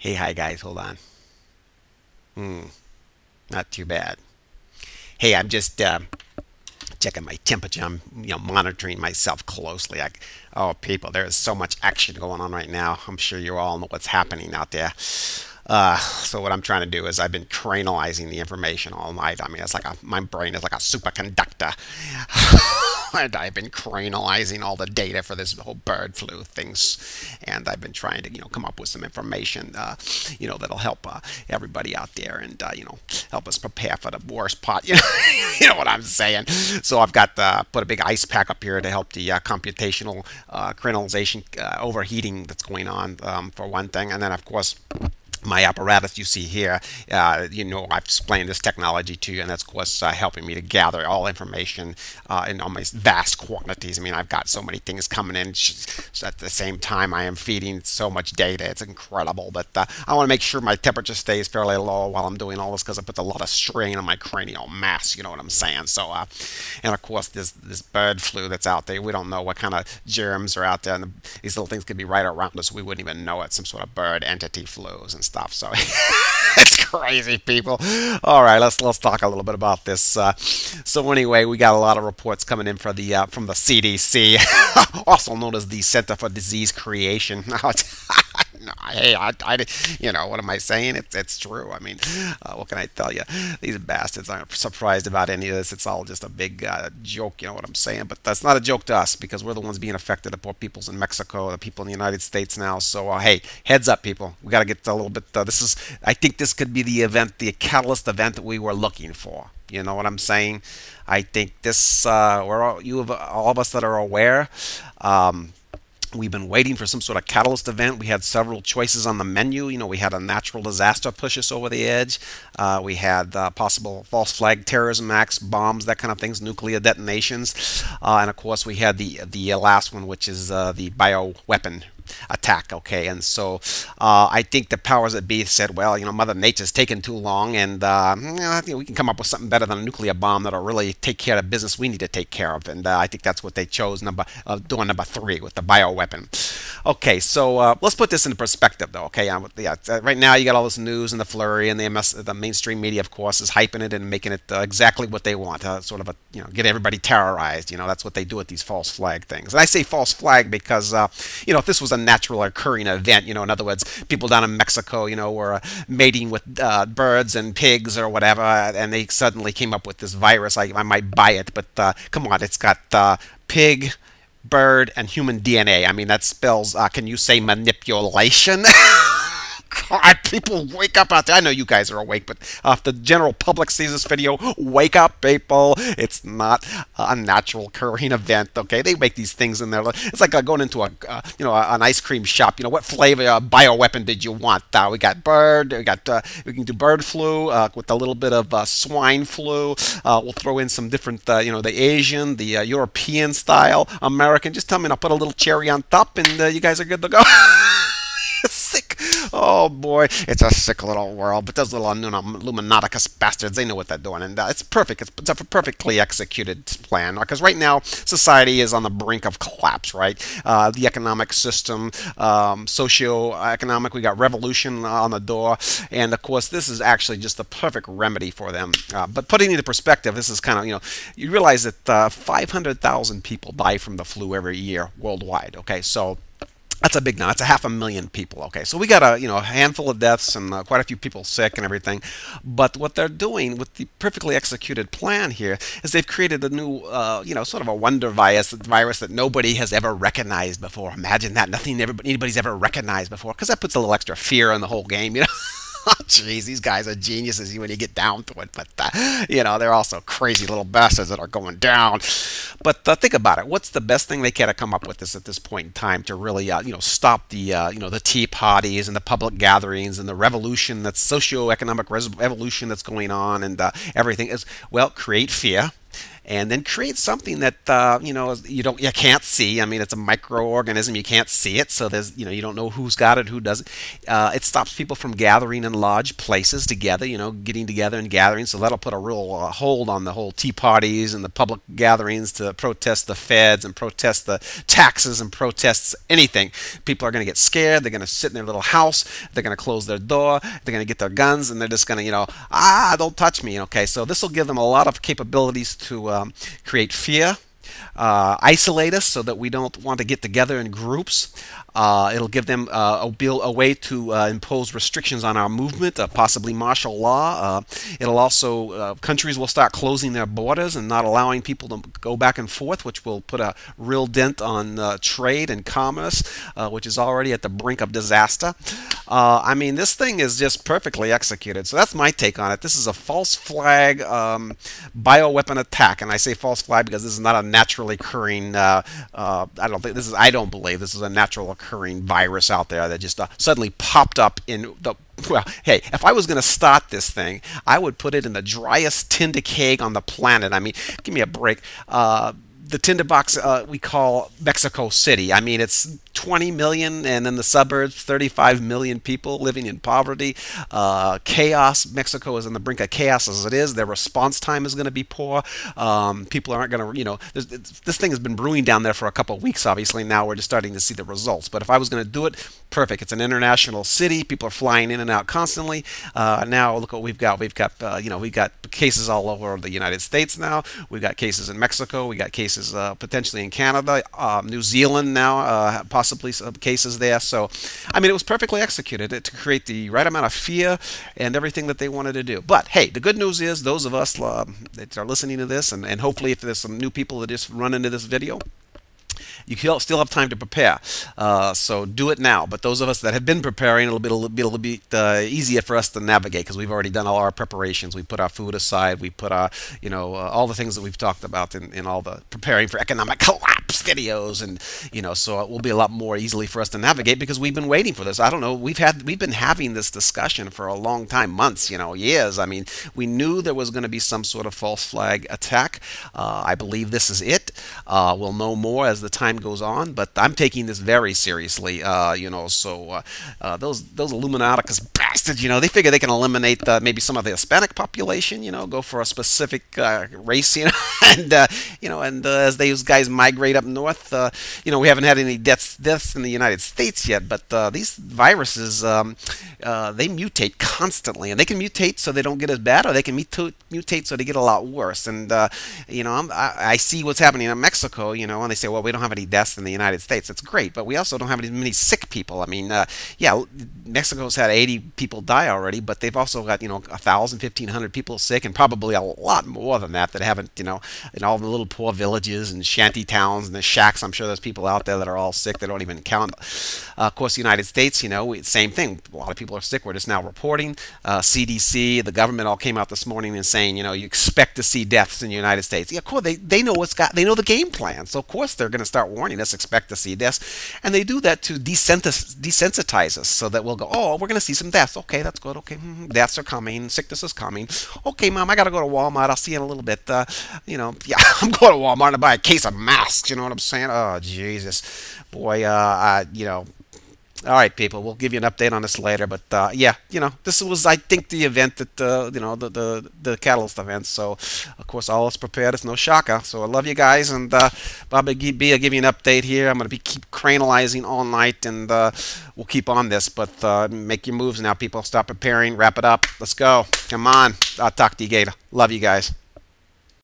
Hey, hi guys, hold on. Hmm, not too bad. Hey, I'm just checking my temperature. I'm monitoring myself closely. Oh, people, there is so much action going on right now. I'm sure you all know what's happening out there. So what I'm trying to do is I've been cranalizing the information all night. I mean, my brain is like a superconductor. And I've been cranalizing all the data for this whole bird flu things, and I've been trying to come up with some information that'll help everybody out there, and help us prepare for the worst part. You know what I'm saying. So I've got put a big ice pack up here to help the computational cranalization overheating that's going on, for one thing, and then of course my apparatus you see here, I've explained this technology to you, and that's of course helping me to gather all information in almost vast quantities. I mean, I've got so many things coming in, so at the same time I am feeding so much data. It's incredible, but I want to make sure my temperature stays fairly low while I'm doing all this, because it puts a lot of strain on my cranial mass. You know what I'm saying? So, and of course this bird flu that's out there, we don't know what kind of germs are out there, and these little things could be right around us. We wouldn't even know it. Some sort of bird entity flus and stuff. So it's crazy, people. All right, let's talk a little bit about this. So anyway, we got a lot of reports coming in from the CDC, also known as the Center for Disease Creation. No, hey, what am I saying? It's true. I mean, what can I tell you? These bastards aren't surprised about any of this. It's all just a big joke. You know what I'm saying? But that's not a joke to us, because we're the ones being affected. The poor peoples in Mexico, the people in the United States now. So hey, heads up, people. We got to get a little bit. I think this could be the event, the catalyst event that we were looking for. You know what I'm saying? I think this. All of us that are aware. We've been waiting for some sort of catalyst event. We had several choices on the menu. We had a natural disaster push us over the edge. We had possible false flag terrorism acts, bombs, that kind of things, nuclear detonations, and of course we had the last one, which is the bioweapon attack. Okay, and so I think the powers that be said, well, Mother Nature's taking too long, and I think we can come up with something better than a nuclear bomb that'll really take care of business we need to take care of, and I think that's what they chose doing number 3 with the bioweapon. Okay, so let's put this into perspective, though. Okay, right now you got all this news and the flurry, and the mainstream media, of course, is hyping it and making it exactly what they want, sort of get everybody terrorized. That's what they do with these false flag things. And I say false flag because if this was a natural occurring event, in other words, people down in Mexico, were mating with birds and pigs or whatever, and they suddenly came up with this virus. I might buy it, but come on, it's got pig, bird, and human DNA. I mean, that spells, can you say manipulation? God, people wake up out there. I know you guys are awake, but if the general public sees this video, wake up, people. It's not a natural occurring event, okay? They make these things in there. It's like going into an ice cream shop. What flavor bioweapon did you want? We got bird. We can do bird flu with a little bit of swine flu. We'll throw in some different, the Asian, the European style, American. Just tell me, and I'll put a little cherry on top, and you guys are good to go. Sick. Oh boy, it's a sick little world. But those little Illuminaticus bastards, they know what they're doing, and it's perfect. It's a perfectly executed plan. Because right now, society is on the brink of collapse. Right, the economic system, socio-economic. We got revolution on the door, and of course, this is actually just the perfect remedy for them. But putting it into perspective, this is kind of you realize that 500,000 people die from the flu every year worldwide. Okay, so that's a big number. That's a 500,000 people. Okay, so we got a handful of deaths and quite a few people sick and everything. But what they're doing with the perfectly executed plan here is they've created a new, sort of a wonder virus that nobody has ever recognized before. Imagine that. Nothing anybody's ever recognized before, because that puts a little extra fear in the whole game. Jeez, these guys are geniuses when you get down to it. But, they're also crazy little bastards that are going down. But think about it. What's the best thing they can come up with this at this point in time to really, stop the tea parties and the public gatherings and the revolution, that's socio-economic revolution that's going on, and everything is, well, create fear and then create something that you can't see. I mean, it's a microorganism, you can't see it, so there's you don't know who's got it, who doesn't. It stops people from gathering in large places together, getting together and gathering. So that'll put a real hold on the whole tea parties and the public gatherings to protest the feds and protest the taxes and protest anything. People are going to get scared. They're going to sit in their little house. They're going to close their door. They're going to get their guns, and they're just going to, don't touch me. Okay, so this will give them a lot of capabilities to create fear, isolate us so that we don't want to get together in groups. It'll give them a way to impose restrictions on our movement, possibly martial law. It'll also, countries will start closing their borders and not allowing people to go back and forth, which will put a real dent on trade and commerce, which is already at the brink of disaster. I mean, this thing is just perfectly executed. So that's my take on it. This is a false flag bioweapon attack, and I say false flag because this is not a naturally occurring. I don't believe this is a natural occurring virus out there that just suddenly popped up in the. Well, hey, if I was going to start this thing, I would put it in the driest tindercake on the planet. I mean, give me a break. The tinderbox we call Mexico City. I mean, it's 20 million, and in the suburbs, 35 million people living in poverty. Chaos. Mexico is on the brink of chaos as it is. Their response time is going to be poor. People aren't going to, this thing has been brewing down there for a couple of weeks, obviously. Now we're just starting to see the results. But if I was going to do it, perfect. It's an international city. People are flying in and out constantly. Now look what we've got. We've got, we've got cases all over the United States now. We've got cases in Mexico. We got cases potentially in Canada, New Zealand now, possibly some cases there. So, I mean, it was perfectly executed to create the right amount of fear and everything that they wanted to do. But hey, the good news is those of us that are listening to this, and hopefully if there's some new people that just run into this video, you still have time to prepare, so do it now. But those of us that have been preparing, it'll be a little bit easier for us to navigate because we've already done all our preparations. We put our food aside. We put our, all the things that we've talked about in all the preparing for economic collapse videos, and so it will be a lot more easily for us to navigate because we've been waiting for this. I don't know. We've been having this discussion for a long time, months, years. I mean, we knew there was going to be some sort of false flag attack. I believe this is it. We'll know more as the time goes on, but I'm taking this very seriously. So those Illuminaticus bastards, they figure they can eliminate maybe some of the Hispanic population, go for a specific race, and as those guys migrate up north, we haven't had any deaths in the United States yet, but these viruses, they mutate constantly, and they can mutate so they don't get as bad, or they can mutate so they get a lot worse. And I see what's happening in Mexico, and they say, well, we don't have any deaths in the United States. That's great, but we also don't have as many sick people. I mean, yeah, Mexico's had 80 people die already, but they've also got 1,000, 1,500 people sick, and probably a lot more than that haven't, in all the little poor villages and shanty towns and the shacks. I'm sure there's people out there that are all sick. They don't even count. Of course, the United States, same thing. A lot of people are sick. We're just now reporting. CDC, the government all came out this morning and saying, you expect to see deaths in the United States. Yeah, of course, they know they know the game plan. So of course they're going to start warning us, expect to see deaths, and they do that to desensitize us, so that we'll go, oh, we're going to see some deaths. Okay, that's good. Okay, deaths are coming. Sickness is coming. Okay, Mom, I got to go to Walmart. I'll see you in a little bit. Yeah, I'm going to Walmart to buy a case of masks. You know what I'm saying? Oh, Jesus, boy. All right, people, we'll give you an update on this later. But yeah, this was, I think, the event that the Catalyst event. So of course, all is prepared. It's no shocker. So I love you guys, and Bobby B will give you an update here. I'm going to keep cranalizing all night, and we'll keep on this. But make your moves now, people. Start preparing. Wrap it up. Let's go. Come on. I'll talk to you later. Love you guys.